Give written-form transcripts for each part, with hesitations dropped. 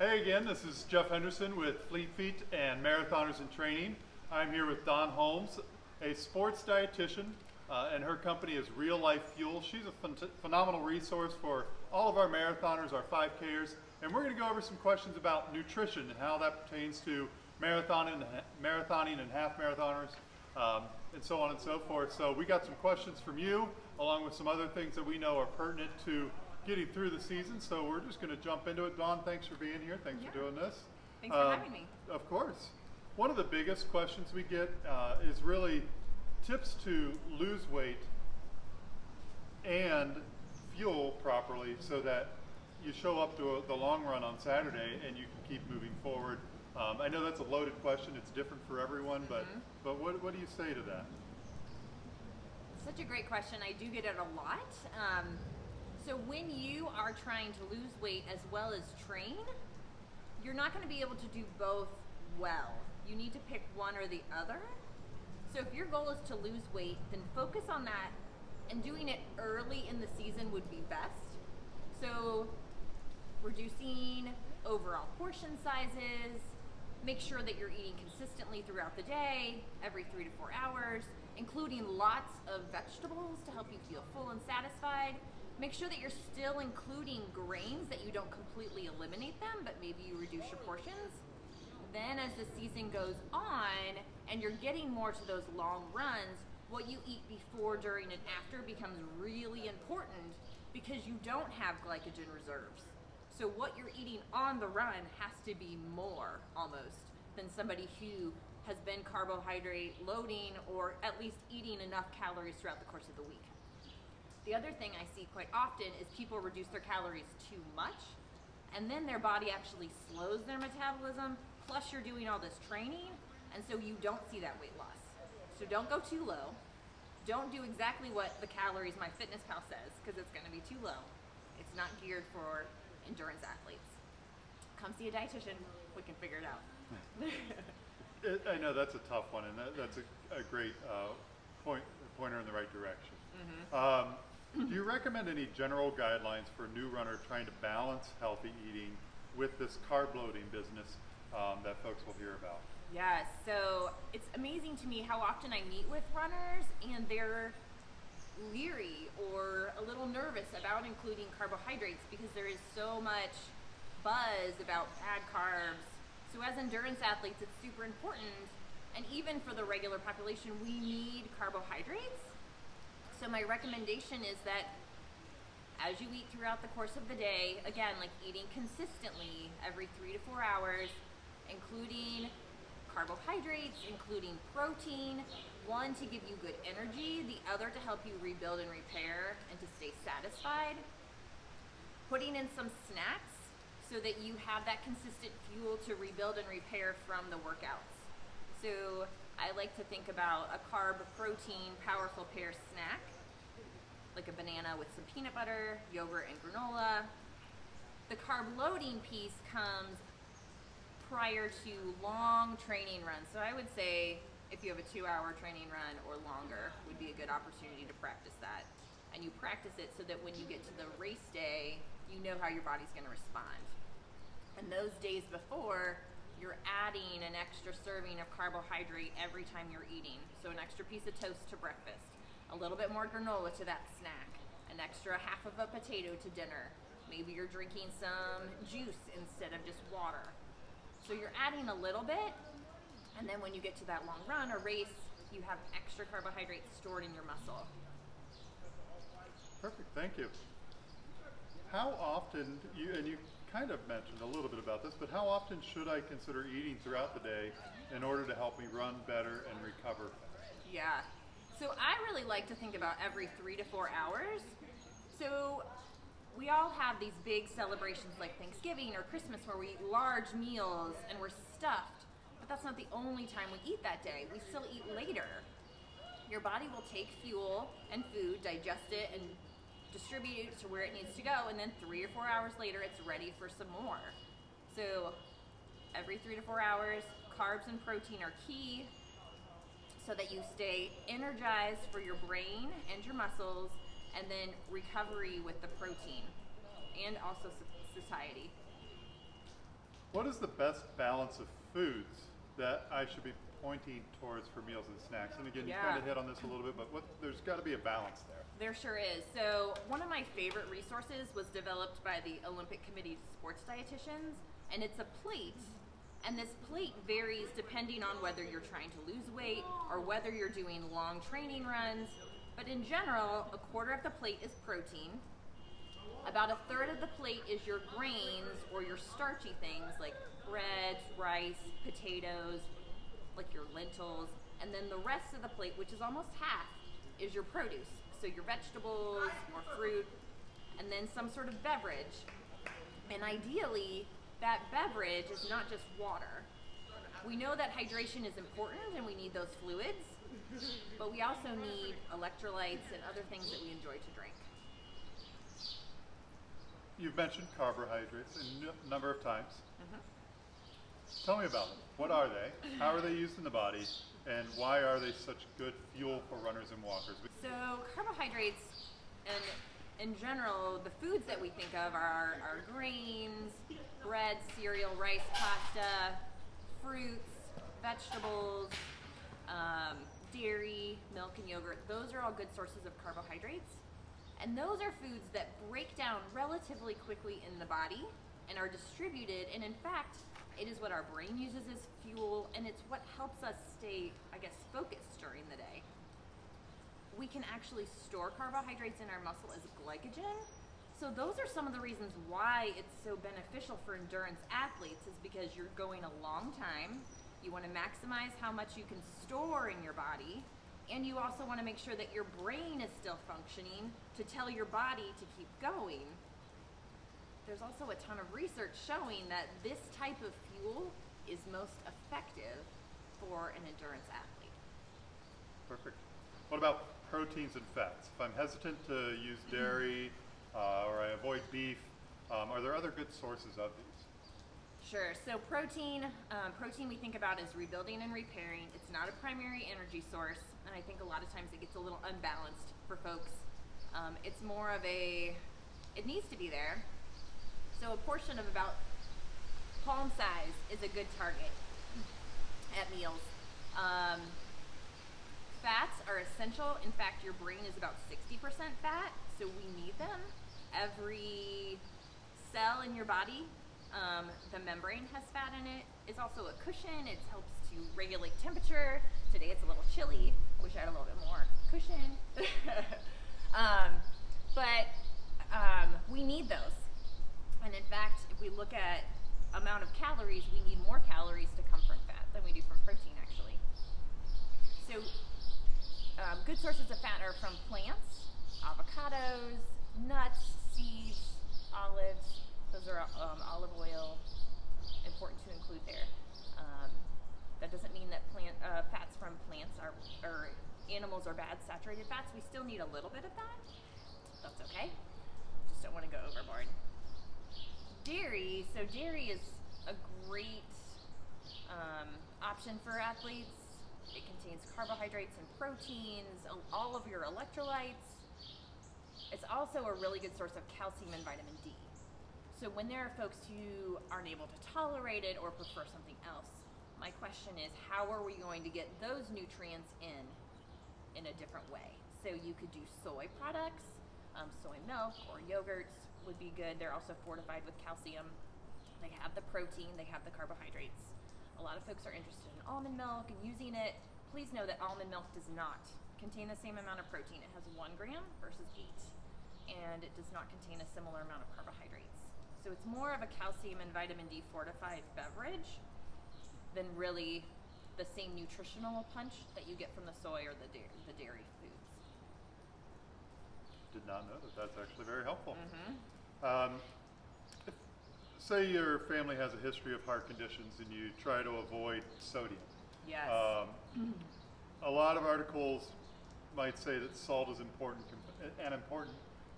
Hey again, this is Jeff Henderson with Fleet Feet and Marathoners in Training. I'm here with Dawn Holmes, a sports dietitian, and her company is Real Life Fuel. She's a phenomenal resource for all of our marathoners, our 5Kers, and we're going to go over some questions about nutrition and how that pertains to marathoning and half marathoners, and so on and so forth. So we got some questions from you, along with some other things that we know are pertinent to getting through the season, so we're just going to jump into it. Dawn, thanks for being here. Thanks for doing this. Thanks for having me. Of course. One of the biggest questions we get is really tips to lose weight and fuel properly so that you show up to the long run on Saturday and you can keep moving forward. I know that's a loaded question. It's different for everyone, but what do you say to that? Such a great question. I do get it a lot. So when you are trying to lose weight as well as train, you're not going to be able to do both well. You need to pick one or the other. So if your goal is to lose weight, then focus on that, and doing it early in the season would be best. So reducing overall portion sizes, make sure that you're eating consistently throughout the day, every 3 to 4 hours, including lots of vegetables to help you feel full and satisfied. Make sure that you're still including grains, that you don't completely eliminate them, but maybe you reduce your portions. Then as the season goes on and you're getting more to those long runs, what you eat before, during, and after becomes really important because you don't have glycogen reserves. So what you're eating on the run has to be more almost than somebody who has been carbohydrate loading or at least eating enough calories throughout the course of the week. The other thing I see quite often is people reduce their calories too much, and then their body actually slows their metabolism, plus you're doing all this training, and so you don't see that weight loss. So don't go too low. Don't do exactly what the calories MyFitnessPal says, because it's going to be too low. It's not geared for endurance athletes. Come see a dietitian, we can figure it out. I know that's a tough one, and that's a great pointer in the right direction. Do you recommend any general guidelines for a new runner trying to balance healthy eating with this carb loading business that folks will hear about? Yes, so it's amazing to me how often I meet with runners and they're leery or a little nervous about including carbohydrates because there is so much buzz about bad carbs. So as endurance athletes, it's super important, and even for the regular population, we need carbohydrates. So my recommendation is that as you eat throughout the course of the day, again, like eating consistently every 3 to 4 hours, including carbohydrates, including protein, one to give you good energy, the other to help you rebuild and repair and to stay satisfied. Putting in some snacks so that you have that consistent fuel to rebuild and repair from the workouts. So I like to think about a carb protein powerful pair snack, like a banana with some peanut butter, yogurt, and granola. The carb loading piece comes prior to long training runs. So I would say if you have a 2-hour training run or longer would be a good opportunity to practice that. And you practice it so that when you get to the race day, you know how your body's going to respond. And those days before, you're adding an extra serving of carbohydrate every time you're eating. So an extra piece of toast to breakfast, a little bit more granola to that snack, an extra half of a potato to dinner. Maybe you're drinking some juice instead of just water. So you're adding a little bit, and then when you get to that long run or race, you have extra carbohydrates stored in your muscle. Perfect, thank you. How often, you kind of mentioned a little bit about this, but how often should I consider eating throughout the day in order to help me run better and recover? Yeah, so I really like to think about every 3 to 4 hours. So we all have these big celebrations like Thanksgiving or Christmas where we eat large meals and we're stuffed, but that's not the only time we eat that day. We still eat later. Your body will take fuel and food, digest it, and distribute it to where it needs to go, and then 3 or 4 hours later it's ready for some more. So every 3 to 4 hours, carbs and protein are key so that you stay energized for your brain and your muscles, and then recovery with the protein and also satiety. What is the best balance of foods that I should be pointing towards for meals and snacks? And again, you Yeah. kind of hit on this a little bit, but there's got to be a balance there. There sure is. So one of my favorite resources was developed by the Olympic Committee sports dietitians, and it's a plate. And this plate varies depending on whether you're trying to lose weight or whether you're doing long training runs. But in general, a quarter of the plate is protein. About a third of the plate is your grains or your starchy things like breads, rice, potatoes, like your lentils. And then the rest of the plate, which is almost half, is your produce. So your vegetables or fruit, and then some sort of beverage. And ideally, that beverage is not just water. We know that hydration is important and we need those fluids, but we also need electrolytes and other things that we enjoy to drink. You've mentioned carbohydrates a number of times. Tell me about them. What are they? How are they used in the body? And why are they such good fuel for runners and walkers? So carbohydrates, and in general, the foods that we think of are grains, bread, cereal, rice, pasta, fruits, vegetables, dairy, milk, and yogurt. Those are all good sources of carbohydrates. And those are foods that break down relatively quickly in the body and are distributed. And in fact, it is what our brain uses as fuel, and it's what helps us stay, I guess, focused during the day. We can actually store carbohydrates in our muscle as glycogen. So those are some of the reasons why it's so beneficial for endurance athletes, is because you're going a long time. You want to maximize how much you can store in your body, and you also want to make sure that your brain is still functioning to tell your body to keep going. There's also a ton of research showing that this type of fuel is most effective for an endurance athlete. Perfect. What about proteins and fats? If I'm hesitant to use dairy or I avoid beef, are there other good sources of these? Sure. So protein we think about as rebuilding and repairing. It's not a primary energy source, and I think a lot of times it gets a little unbalanced for folks. It's more of it needs to be there. So a portion of about palm size is a good target at meals. Fats are essential. In fact, your brain is about 60% fat, so we need them. Every cell in your body, the membrane has fat in it. It's also a cushion. It helps to regulate temperature. Today it's a little chilly. I wish I had a little bit more cushion. But we need those. And in fact, if we look at amount of calories, we need more calories to come from fat than we do from protein, actually. So good sources of fat are from plants, avocados, nuts, seeds, olives. Those are olive oil, important to include there. That doesn't mean that fats from plants or animals are bad. Saturated fats, we still need a little bit of that. That's okay. Just don't want to go overboard. Dairy is a great option for athletes. It contains carbohydrates and proteins, all of your electrolytes. It's also a really good source of calcium and vitamin D. So when there are folks who aren't able to tolerate it or prefer something else, my question is, how are we going to get those nutrients in a different way? So you could do soy products, soy milk or yogurts would be good. They're also fortified with calcium. They have the protein, they have the carbohydrates. A lot of folks are interested in almond milk and using it. Please know that almond milk does not contain the same amount of protein. It has 1 gram versus 8, and it does not contain a similar amount of carbohydrates. So it's more of a calcium and vitamin D fortified beverage than really the same nutritional punch that you get from the soy or the dairy foods. Did not know that. That's actually very helpful. Say your family has a history of heart conditions and you try to avoid sodium. Yes. A lot of articles might say that salt is an important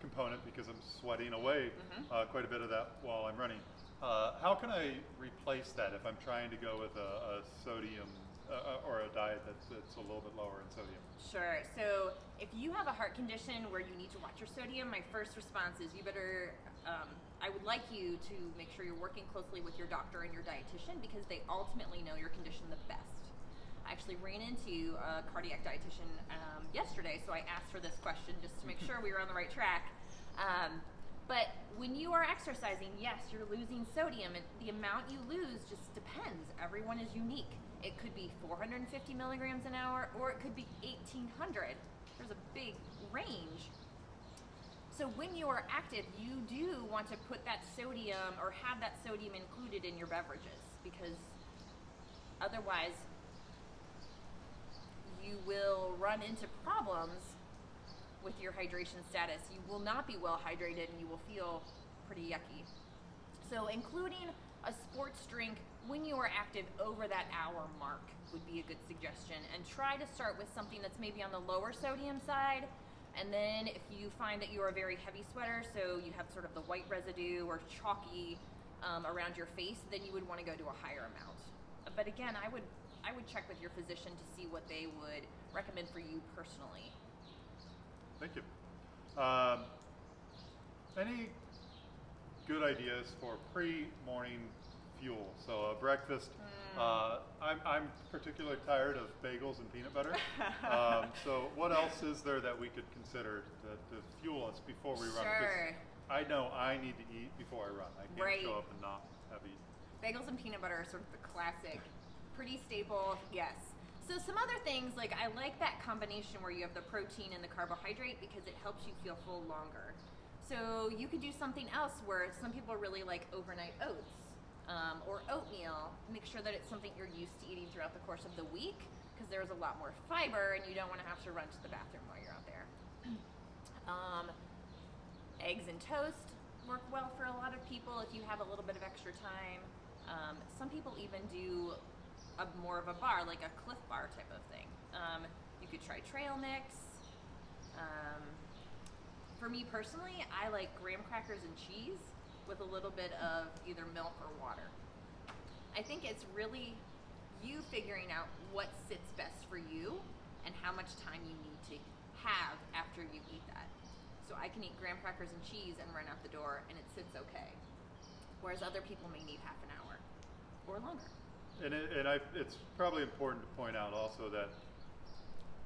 component because I'm sweating away quite a bit of that while I'm running. How can I replace that if I'm trying to go with a sodium or a diet that's a little bit lower in sodium? Sure. So if you have a heart condition where you need to watch your sodium, my first response is you better, I would like you to make sure you're working closely with your doctor and your dietitian because they ultimately know your condition the best. I actually ran into a cardiac dietitian yesterday, so I asked her this question just to make sure we were on the right track. But when you are exercising, yes, you're losing sodium, and the amount you lose just depends. Everyone is unique. It could be 450 milligrams an hour, or it could be 1,800. There's a big range. So when you are active, you do want to put that sodium or have that sodium included in your beverages because otherwise you will run into problems with your hydration status. You will not be well hydrated and you will feel pretty yucky. So including a sports drink when you are active over that hour mark would be a good suggestion, and try to start with something that's maybe on the lower sodium side. And then if you find that you are a very heavy sweater, so you have sort of the white residue or chalky around your face, then you would want to go to a higher amount. But again, I would check with your physician to see what they would recommend for you personally. Thank you. Any good ideas for pre-morning fuel? So breakfast. I'm particularly tired of bagels and peanut butter. So what else is there that we could consider to fuel us before we run? Sure. I know I need to eat before I run. I can't show up and not have eaten. Bagels and peanut butter are sort of the classic, pretty staple, yes. So some other things, like I like that combination where you have the protein and the carbohydrate because it helps you feel full longer. So you could do something else where some people really like overnight oats or oatmeal. Make sure that it's something you're used to eating throughout the course of the week because there's a lot more fiber and you don't want to have to run to the bathroom while you're out there. Eggs and toast work well for a lot of people if you have a little bit of extra time. Some people even do more of a bar, like a Cliff Bar type of thing. You could try trail mix. For me personally, I like graham crackers and cheese with a little bit of either milk or water. I think it's really you figuring out what sits best for you and how much time you need to have after you eat that. So I can eat graham crackers and cheese and run out the door and it sits okay. Whereas other people may need half an hour or longer. And it's probably important to point out also that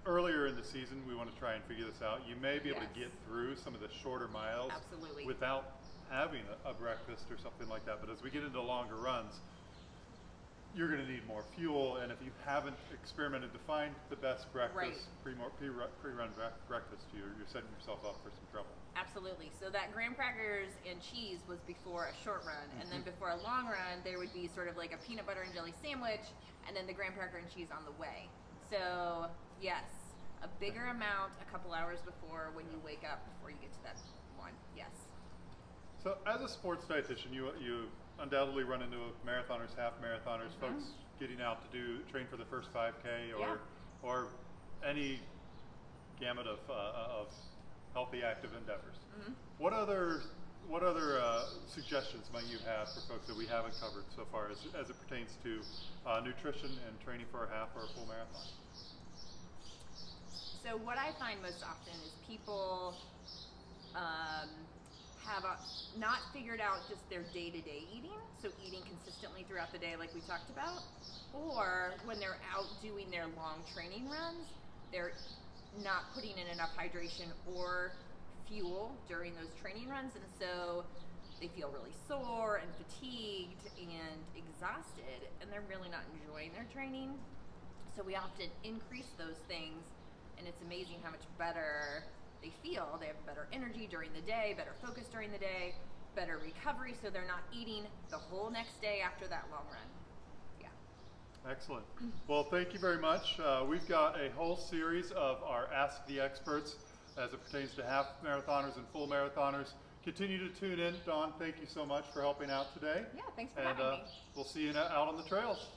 earlier in the season, we want to try and figure this out. You may be able to get through some of the shorter miles without having a breakfast or something like that. But as we get into longer runs, you're going to need more fuel. And if you haven't experimented to find the best breakfast, pre-run breakfast, you're setting yourself up for some trouble. Absolutely. So that graham crackers and cheese was before a short run, and then before a long run, there would be sort of like a peanut butter and jelly sandwich, and then the graham cracker and cheese on the way. So yes, a bigger amount a couple hours before when you wake up before you get to that one. Yes. So as a sports dietitian, you undoubtedly run into marathoners, half marathoners, folks getting out to train for the first 5K or any gamut of healthy, active endeavors. What other suggestions might you have for folks that we haven't covered so far as it pertains to nutrition and training for a half or a full marathon? So what I find most often is people have not figured out just their day-to-day eating, so eating consistently throughout the day like we talked about, or when they're out doing their long training runs, they're not putting in enough hydration or fuel during those training runs, and so they feel really sore and fatigued and exhausted, and they're really not enjoying their training. So we often increase those things, and it's amazing how much better they feel. They have better energy during the day, better focus during the day, better recovery, so they're not eating the whole next day after that long run. Excellent. Well, thank you very much. We've got a whole series of our Ask the Experts as it pertains to half marathoners and full marathoners. Continue to tune in. Dawn, thank you so much for helping out today. Yeah, thanks for having me. We'll see you out on the trails.